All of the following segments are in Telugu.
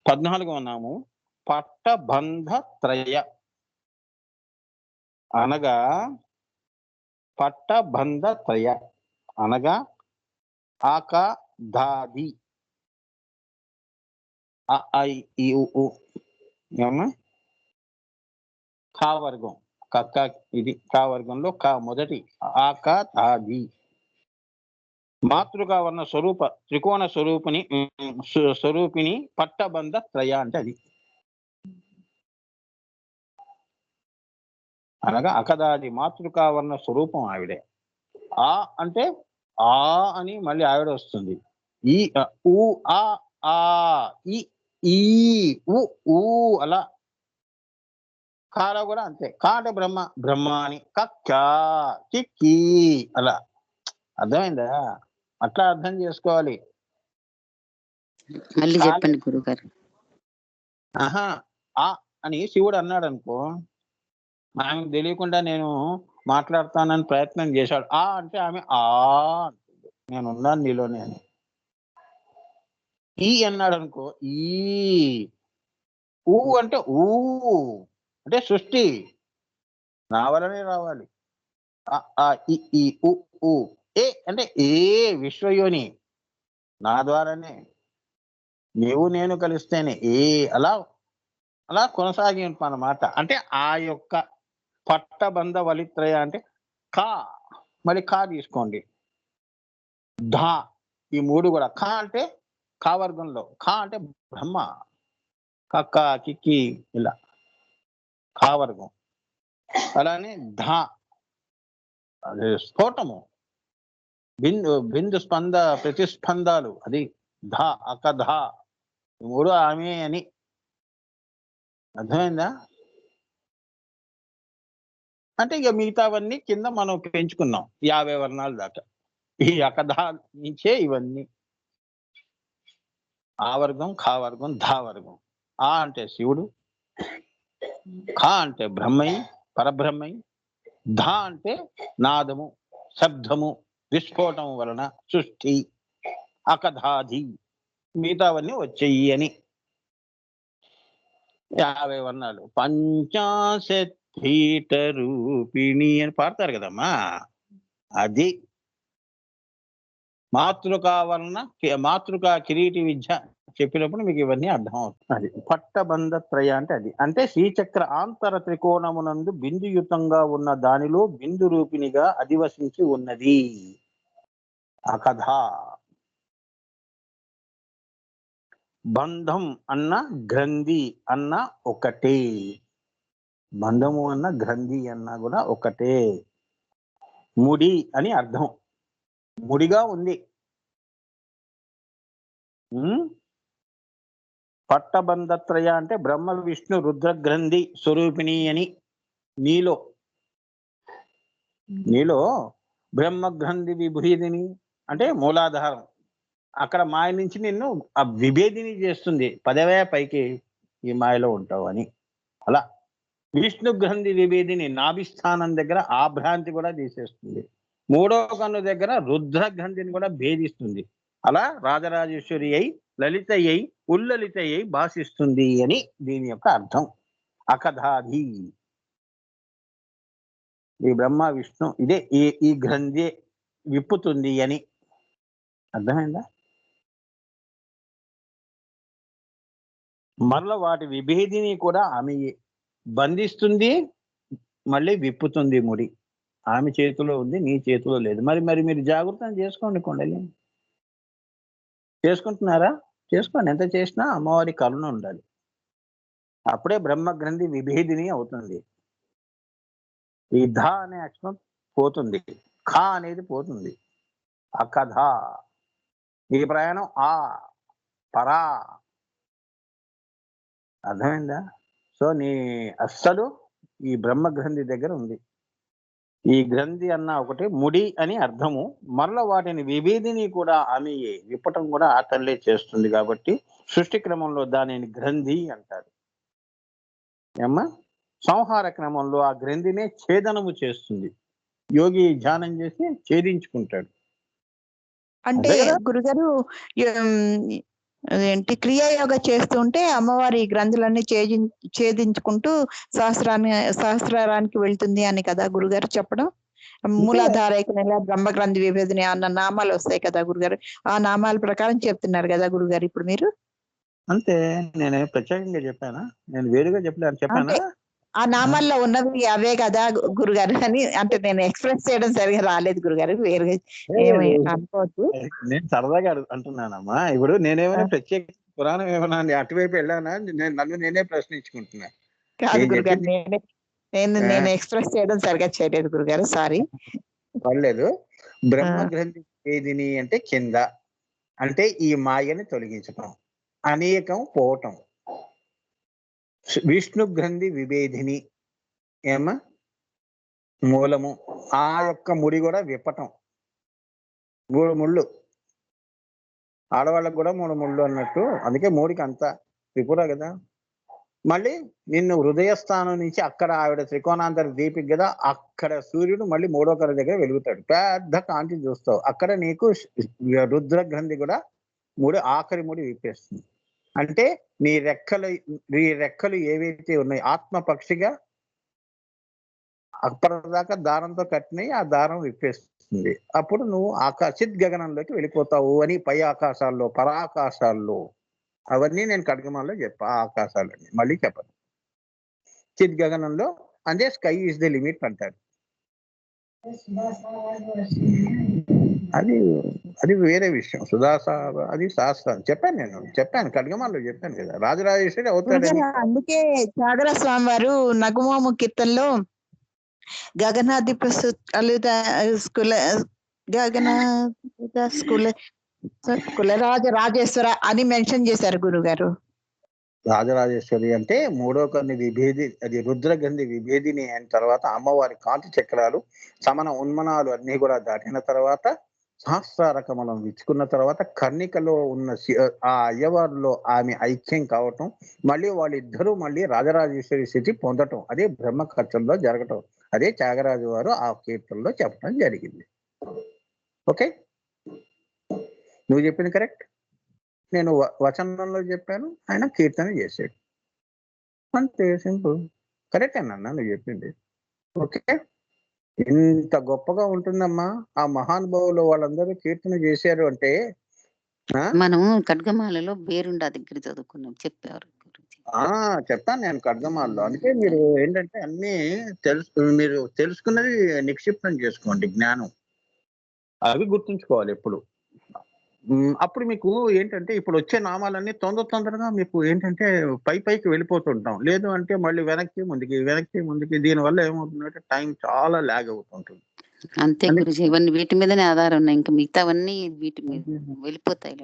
14వ నామం పట్టబంధత్రయ అనగా పట్టబంధత్రయ అనగా ఆకాదాది ఖా వర్గం కక్క ఇది ఖా వర్గంలో కా మొదటి ఆకాదాది మాతృకా వర్ణ స్వరూప త్రికోణ స్వరూపిణి పట్టబంధ త్రయ అంటే అది అనగా అకదాది మాతృకా వర్ణ స్వరూపం ఆవిడే. ఆ అంటే ఆ అని మళ్ళీ ఆవిడ వస్తుంది. ఈ ఊ ఆ ఆ ఈ ఊ అలా. కాలో కూడా అంతే. కా అంటే బ్రహ్మ బ్రహ్మ అని కక్క కిక్కి అలా. అర్థమైందా? అట్లా అర్థం చేసుకోవాలి. మళ్ళీ చెప్పండి గురుగారు. ఆహా ఆ అని శివుడు అన్నాడు అనుకో, ఆమెకు తెలియకుండా నేను మాట్లాడతానని ప్రయత్నం చేశాడు. ఆ అంటే ఆమె ఆ అంటుంది, నేనున్నాను నీలోనే అని. ఈ అన్నాడు అనుకో, ఈ ఊ అంటే ఊ అంటే సృష్టి నా వలనే రావాలి. ఈ ఊ ఏ అంటే ఏ విశ్వయోని నా ద్వారానే, నీవు నేను కలిస్తేనే ఏ అలా అలా కొనసాగింపు అన్నమాట. అంటే ఆ యొక్క పట్టబంధ వలిత్రయ అంటే కా, మరి కా తీసుకోండి, ధా, ఈ మూడు కూడా. ఖా అంటే కా వర్గంలో, ఖా అంటే బ్రహ్మ, కక్క కిక్కి ఇలా ఖా వర్గం. అలానే ధా అదే స్ఫోటము, బిందు స్పంద ప్రతిస్పందాలు, అది ధా అకధా, మూడు ఆమె అని. అర్థమైందా? అంటే ఇక మిగతావన్నీ కింద మనం పెంచుకున్నాం 50 వర్ణాల దాకా. ఈ అకధా నుంచే ఇవన్నీ. ఆ వర్గం, ఖా వర్గం, ధా వర్గం. ఆ అంటే శివుడు, ఖా అంటే బ్రహ్మయి పరబ్రహ్మయి, ధా అంటే నాదము శబ్దము విస్ఫోటం వలన సృష్టి అకధాది, మిగతావన్నీ వచ్చేయి అని. 50 వర్ణాలు. పంచాశత్ రూపిణి అని పాడతారు కదమ్మా, అది మాతృకా వర్ణ మాతృకా కిరీటి విద్య చెప్పినప్పుడు మీకు ఇవన్నీ అర్థం అవుతుంది. అది పట్టబంధ త్రయ అంటే అది. అంటే శ్రీచక్ర ఆంతర త్రికోణమునందు బిందుయుతంగా ఉన్న దానిలో బిందు రూపిణిగా అధివసించి ఉన్నది ఆ కథ. బంధం అన్న గ్రంథి అన్న ఒకటే, బంధము అన్న గ్రంథి అన్న కూడా ఒకటే. ముడి అని అర్థం, ముడిగా ఉంది. పట్టబంధత్రయ అంటే బ్రహ్మ విష్ణు రుద్ర గ్రంథి స్వరూపిణి అని. నీలో బ్రహ్మ గ్రంథి విభేదిని అంటే మూలాధారం, అక్కడ మాయ నుంచి నిన్ను ఆ విభేదిని చేస్తుంది. పదవే పైకి ఈ మాయలో ఉంటావు అని. అలా విష్ణు గ్రంథి విభేదిని నాభిస్థానం దగ్గర ఆ భ్రాంతి కూడా తీసేస్తుంది. 3వ కన్ను దగ్గర రుద్ర గ్రంథిని కూడా భేదిస్తుంది. అలా రాజరాజేశ్వరి అయి లలిత అయి ఉల్లలిత అయి భాషిస్తుంది అని దీని యొక్క అర్థం. అకధాది ఈ బ్రహ్మ విష్ణు ఇదే ఈ గ్రంథి విప్పుతుంది అని. అర్థమైందా? మరల వాటి విభేదిని కూడా ఆమె బంధిస్తుంది, మళ్ళీ విప్పుతుంది. ముడి ఆమె చేతిలో ఉంది, నీ చేతిలో లేదు. మరి మీరు జాగ్రత్త చేసుకోండి. కొండలి చేసుకుంటున్నారా? చేసుకోండి. ఎంత చేసినా అమ్మవారి కరుణ ఉండాలి. అప్పుడే బ్రహ్మ గ్రంథి విభేదిని అవుతుంది. ఈ ధ అనే అక్షరం పోతుంది, ఖా అనేది పోతుంది. ఆ కథ ఈ ప్రయాణం ఆ పరా. అర్థమైందా? సో నీ అస్సలు ఈ బ్రహ్మ గ్రంథి దగ్గర ఉంది. ఈ గ్రంథి అన్న ఒకటి ముడి అని అర్థము. మరల వాటిని విభేదిని కూడా ఆమె విప్పటం కూడా ఆ తల్లే చేస్తుంది. కాబట్టి సృష్టి క్రమంలో దానిని గ్రంథి అంటారు. ఏమ్మా? సంహార క్రమంలో ఆ గ్రంథినే ఛేదనము చేస్తుంది. యోగి ధ్యానం చేసి ఛేదించుకుంటాడు. అంటే గురుగారు అదేంటి క్రియాయోగ చేస్తుంటే అమ్మవారి గ్రంథులన్నీ ఛేదించుకుంటూ సహస్రారానికి వెళ్తుంది అని కదా గురుగారు చెప్పడం. మూలాధారైక నెల బ్రహ్మగ్రంథి విభేదిని అన్న నామాలు వస్తాయి కదా గురుగారు. ఆ నామాల ప్రకారం చెప్తున్నారు కదా గురుగారు ఇప్పుడు మీరు. అంతే, నేను ప్రత్యేకంగా చెప్పానా? నేను వేరుగా చెప్పానా? అంటే ఆ నామాల్లో ఉన్నవి అవే కదా గురుగారు అని, అంటే నేను ఎక్స్ప్రెస్ చేయడం సరిగా రాలేదు గురుగారు, వేరుగా ఏమి అనుకోవద్దు. నేను సరదాగా అంటున్నానమ్మా. ఇప్పుడు నేనేమైనా ప్రత్యేక పురాణం ఏమన్నా అటువైపు వెళ్ళానా? నన్ను నేనే ప్రశ్నించుకుంటున్నా. కాదు గురుగారు, నేను ఎక్స్ప్రెస్ చేయడం సరిగా చేయలేదు గురుగారు, సారీ. పర్లేదు. బ్రహ్మ గ్రంథి విభేదిని అంటే కింద, అంటే ఈ మాయని తొలగించటం, అనేకం పోవటం. విష్ణు గ్రంథి విభేదిని ఏమా మూలము, ఆ యొక్క ముడి కూడా విప్పటం. 3 ముళ్ళు, ఆడవాళ్ళకు కూడా 3 ముళ్ళు అన్నట్టు, అందుకే మూడికి అంత త్రిపుర కదా. మళ్ళీ నిన్ను హృదయ స్థానం నుంచి అక్కడ ఆవిడ త్రికోణాంతర దీపిక కదా, అక్కడ సూర్యుడు మళ్ళీ 3వ కళ దగ్గర వెలుగుతాడు, పెద్ద కాంతి చూస్తావు. అక్కడ నీకు రుద్ర గ్రంథి కూడా ఆఖరి ముడి విప్పేస్తుంది. అంటే నీ రెక్కలు ఏవైతే ఉన్నాయి ఆత్మ పక్షిగా అప్పటిదాకా దారంతో కట్టినవి, ఆ దారం విప్పేస్తుంది. అప్పుడు నువ్వు చిత్ గగనంలోకి వెళ్ళిపోతావు అని, పై ఆకాశాల్లో పరాకాశాల్లో, అవన్నీ నేను ఖడ్గమాల్లో చెప్పా. ఆ ఆకాశాలన్నీ మళ్ళీ చెప్పను. చిత్ గగనంలో అంటే స్కై ఈజ్ ది లిమిట్ అంటారు. అది వేరే విషయం. అది శాస్త్రం చెప్పాను ఖడ్గమాల్లో చెప్పాను కదా, రాజరాజేశ్వరి అవుతాడని. అందుకే త్యాగర స్వామి వారు నగుమోము కీర్తనలో గగనాధిప రాజేశ్వర అని మెన్షన్ చేశారు గురుగారు. రాజరాజేశ్వరి అంటే 3వ కన్ను విభేది, అది రుద్రగంధి విభేదిని అయిన తర్వాత అమ్మవారి కాంతి చక్రాలు సమన ఉన్మనాలు అన్ని కూడా దాటిన తర్వాత, సహస్రార కమలం విచ్చుకున్న తర్వాత, కర్ణికలో ఉన్న ఆ అయ్యవారిలో ఆమె ఐక్యం కావటం, మళ్ళీ వాళ్ళిద్దరూ మళ్ళీ రాజరాజేశ్వరి స్థితి పొందటం, అదే బ్రహ్మ కచ్చంలో జరగటం. అదే త్యాగరాజు వారు ఆ కీర్తనలో చెప్పడం జరిగింది. ఓకే, నువ్వు చెప్పింది కరెక్ట్. నేను వచనంలో చెప్పాను, ఆయన కీర్తన చేశాడు, అంతే, సింపుల్. కరెక్ట్ అన్నా నువ్వు చెప్పింది. ఓకే, ఇంత గొప్పగా ఉంటుందమ్మా. ఆ మహానుభావులు వాళ్ళందరూ కీర్తన చేశారు అంటే. మనం ఖడ్గమాలలో బేరుండా దగ్గర చదువుకున్నాం, చెప్పారు. చెప్తాను నేను ఖడ్గమాలలో. అందుకే మీరు ఏంటంటే అన్ని మీరు తెలుసుకున్నది నిక్షిప్తం చేసుకోండి, జ్ఞానం అవి గుర్తుంచుకోవాలి ఎప్పుడు. అప్పుడు మీకు ఏంటంటే ఇప్పుడు వచ్చే నామాలన్నీ తొందరగా మీకు ఏంటంటే పైకి వెళ్ళిపోతుంటాం. లేదు అంటే మళ్ళీ వెనక్కి ముందుకి దీనివల్ల ఏమవుతుందంటే టైం చాలా లాగ్ అవుతుంటుంది. అంతే గురుజీ, ఇవన్నీ వీటి మీదనే ఆధారం ఉన్నాయి, ఇంకా మిగతావన్నీ వీటి మీద వెళ్ళిపోతాయి.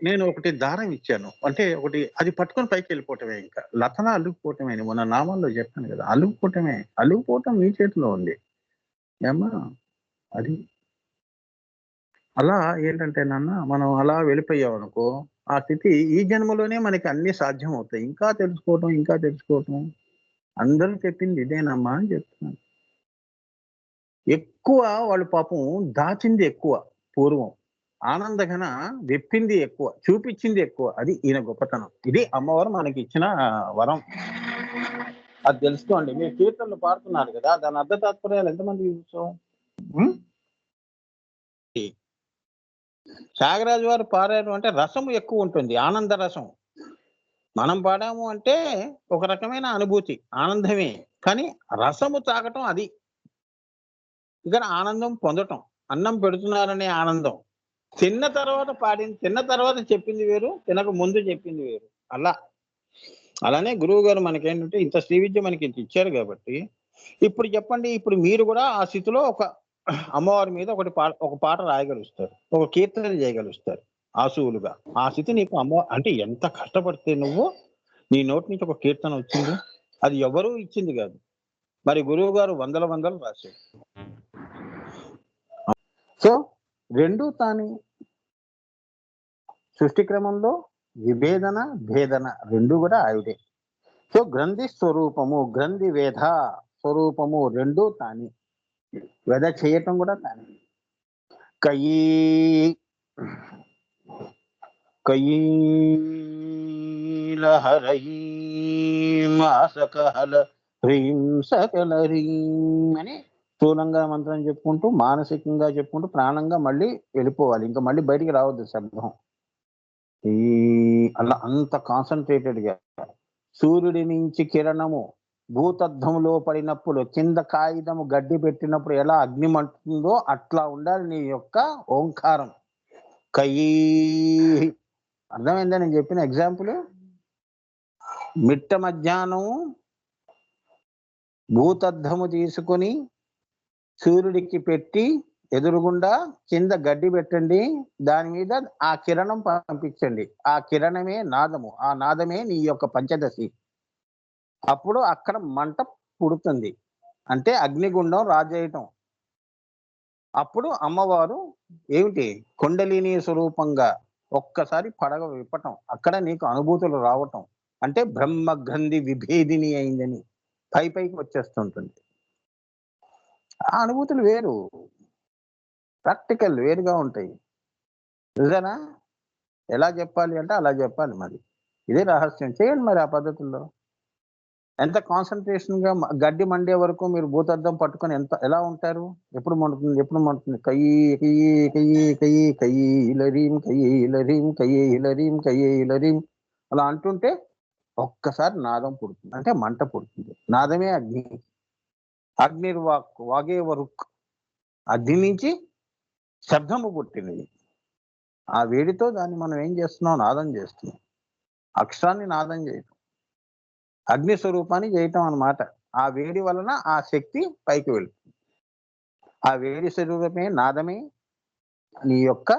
నేను ఒకటి దారం ఇచ్చాను అంటే, ఒకటి అది పట్టుకొని పైకి వెళ్ళిపోవటమే, ఇంకా లతన అల్లుకుపోవటమే. మొన్న నామాల్లో చెప్పాను కదా, అల్లుకుపోవటం మీ చేతిలో ఉంది ఏమ్మా. అది అలా ఏంటంటే నాన్న, మనం అలా వెళ్ళిపోయాం అనుకో, ఆ స్థితి ఈ జన్మలోనే మనకి అన్ని సాధ్యం అవుతాయి. ఇంకా తెలుసుకోవటం అందరూ చెప్పింది ఇదేనమ్మా అని చెప్తున్నాను. ఎక్కువ వాళ్ళు పాపం దాచింది ఎక్కువ, పూర్వం ఆనందఘన వెప్పింది ఎక్కువ, చూపించింది ఎక్కువ. అది ఈయన గొప్పతనం. ఇది అమ్మవారు మనకి ఇచ్చిన వరం. అది తెలుసుకోండి. మీరు కీర్తనలు పాడుతున్నారు కదా, దాని అర్థ తాత్పర్యాలు ఎంతమంది చూసాం? త్యాగరాజు వారు పాడారు అంటే రసము ఎక్కువ ఉంటుంది, ఆనంద రసం. మనం పాడాము అంటే ఒక రకమైన అనుభూతి, ఆనందమే. కానీ రసము తాగటం అది. ఇక్కడ ఆనందం పొందటం, అన్నం పెడుతున్నారనే ఆనందం. తిన్న తర్వాత చెప్పింది వేరు, తినక ముందు చెప్పింది వేరు. అలానే గురువు గారు మనకేంటంటే ఇంత శ్రీ విద్య మనకి ఇంత ఇచ్చారు కాబట్టి, ఇప్పుడు చెప్పండి, ఇప్పుడు మీరు కూడా ఆ స్థితిలో ఒక అమ్మవారి మీద ఒక పాట రాయగలుగుతారు, ఒక కీర్తన చేయగలుగుతారు ఆసువులుగా. ఆ స్థితి నీకు అంటే ఎంత కష్టపడితే నువ్వు నీ నోటి నుంచి ఒక కీర్తన వచ్చింది, అది ఎవరూ ఇచ్చింది కాదు, మరి గురువు గారు వందలు రాశారు. సో రెండు తాని సృష్టి క్రమంలో విభేదన భేదన రెండు కూడా ఆవిడే. సో గ్రంథి స్వరూపము, గ్రంథి వేద స్వరూపము రెండు తాని, వెద చేయటం కూడా తాని. కయి కయీలహరయీమాసకహల హ్రీం సకల హ్రీం అని స్థూలంగా మంత్రం చెప్పుకుంటూ మానసికంగా చెప్పుకుంటూ ప్రాణంగా మళ్ళీ వెళ్ళిపోవాలి. ఇంకా మళ్ళీ బయటికి రావద్దు శబ్దం. ఈ అలా అంత కాన్సన్ట్రేటెడ్ గా సూర్యుడి నుంచి కిరణము భూతద్ధంలో పడినప్పుడు కింద కాగితము గడ్డి పెట్టినప్పుడు ఎలా అగ్ని మంటుందో అట్లా ఉండాలి నీ యొక్క ఓంకారం. కయీ అర్థమైందా నేను చెప్పిన ఎగ్జాంపుల్? మిట్ట మధ్యాహ్నం భూతద్ధము తీసుకొని సూర్యుడికి పెట్టి ఎదురుగుండా కింద గడ్డి పెట్టండి, దాని మీద ఆ కిరణం పంపించండి. ఆ కిరణమే నాదము, ఆ నాదమే నీ యొక్క పంచదశి. అప్పుడు అక్కడ మంట పుడుతుంది, అంటే అగ్నిగుండం రాజేయటం. అప్పుడు అమ్మవారు ఏమిటి కుండలిని స్వరూపంగా ఒక్కసారి పడగ విప్పటం, అక్కడ నీకు అనుభూతులు రావటం, అంటే బ్రహ్మగ్రంథి విభేదిని అయిందని పైకి వచ్చేస్తుంటుంది. ఆ అనుభూతులు వేరు, ప్రాక్టికల్ వేరుగా ఉంటాయి. నిజానా? ఎలా చెప్పాలి అంటే అలా చెప్పాలి. మరి ఇదే రహస్యం. చేయండి మరి ఆ పద్ధతుల్లో. ఎంత కాన్సన్ట్రేషన్ గా గడ్డి మండే వరకు మీరు భూతద్దం పట్టుకొని ఎలా ఉంటారు? ఎప్పుడు మండుతుంది? కయ్యి కయ్యి కయ్యి కయ్యి కయ్యి ఇలరీం కయ్యి ఇలరీం కయ్యి ఇలరీం కయ్యి ఇలరీం అలా అంటుంటే ఒక్కసారి నాదం పుడుతుంది, అంటే మంట పుడుతుంది. నాదమే అగ్ని. అగ్నిర్వాక్ వాగే వరుక్, అగ్ని నుంచి శబ్దము పుట్టినది. ఆ వేడితో దాన్ని మనం ఏం చేస్తున్నాం? నాదం చేస్తున్నాం. అక్షరాన్ని నాదం చేయటం, అగ్ని స్వరూపాన్ని చేయటం అన్నమాట. ఆ వేడి వలన ఆ శక్తి పైకి వెళ్తుంది. ఆ వేడి స్వరూపమే నాదమే నీ యొక్క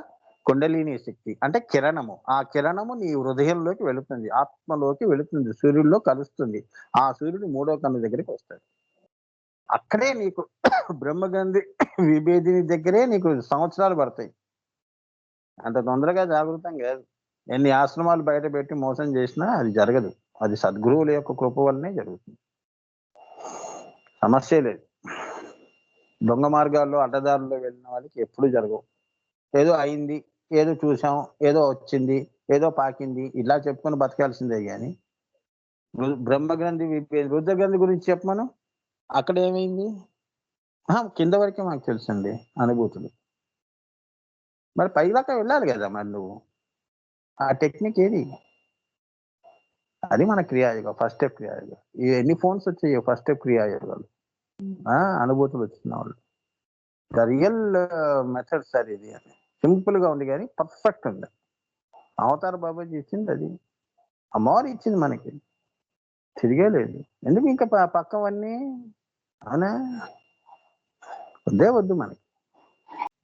కుండలిని శక్తి, అంటే కిరణము. ఆ కిరణము నీ హృదయంలోకి వెళుతుంది, ఆత్మలోకి వెళుతుంది, సూర్యుడిలో కలుస్తుంది. ఆ సూర్యుడు మూడో కన్ను దగ్గరికి వస్తాడు. అక్కడే నీకు బ్రహ్మగంధి విభేదిని దగ్గరే నీకు సంవత్సరాలు పడతాయి. అంత తొందరగా జాగృతం కాదు. ఎన్ని ఆశ్రమాలు బయట పెట్టి మోసం చేసినా అది జరగదు. అది సద్గురువుల యొక్క కృప వల్లనే జరుగుతుంది. సమస్య లేదు. దొంగ మార్గాల్లో అడ్డదారుల్లో వెళ్ళిన వాళ్ళకి ఎప్పుడు జరగవు. ఏదో అయింది, ఏదో చూసాం, ఏదో వచ్చింది, ఏదో పాకింది, ఇలా చెప్పుకొని బతకాల్సిందే. కానీ బ్రహ్మగ్రంథి రుద్రగ్రంథి గురించి చెప్పమను, అక్కడ ఏమైంది? కింద వరకే మాకు తెలుసండి అనుభూతులు. మరి పైదాకా వెళ్ళాలి కదా మరి నువ్వు. ఆ టెక్నిక్ ఏది? అది మన క్రియాయోగం, ఫస్ట్ స్టెప్ క్రియాయోగం. ఎన్ని ఫోన్స్ వచ్చాయో ఫస్ట్ స్టెప్ క్రియాయోగాలు, అనుభూతులు వచ్చిన వాళ్ళు. ద రియల్ మెథడ్ సార్ ఇది. అని సింపుల్ గా ఉంది కానీ పర్ఫెక్ట్ ఉంది. అవతార బాబాజీ ఇచ్చింది అది, అమ్మవారు ఇచ్చింది మనకి, తిరిగే లేదు. ఎందుకు ఇంకా పక్కవన్నీ? అవునా? వద్దే వద్దు మనకి.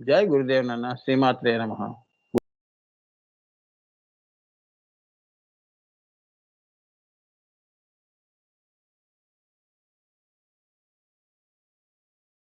జై గురుదేవ్ నాన్న. శ్రీమాత్రే నమః.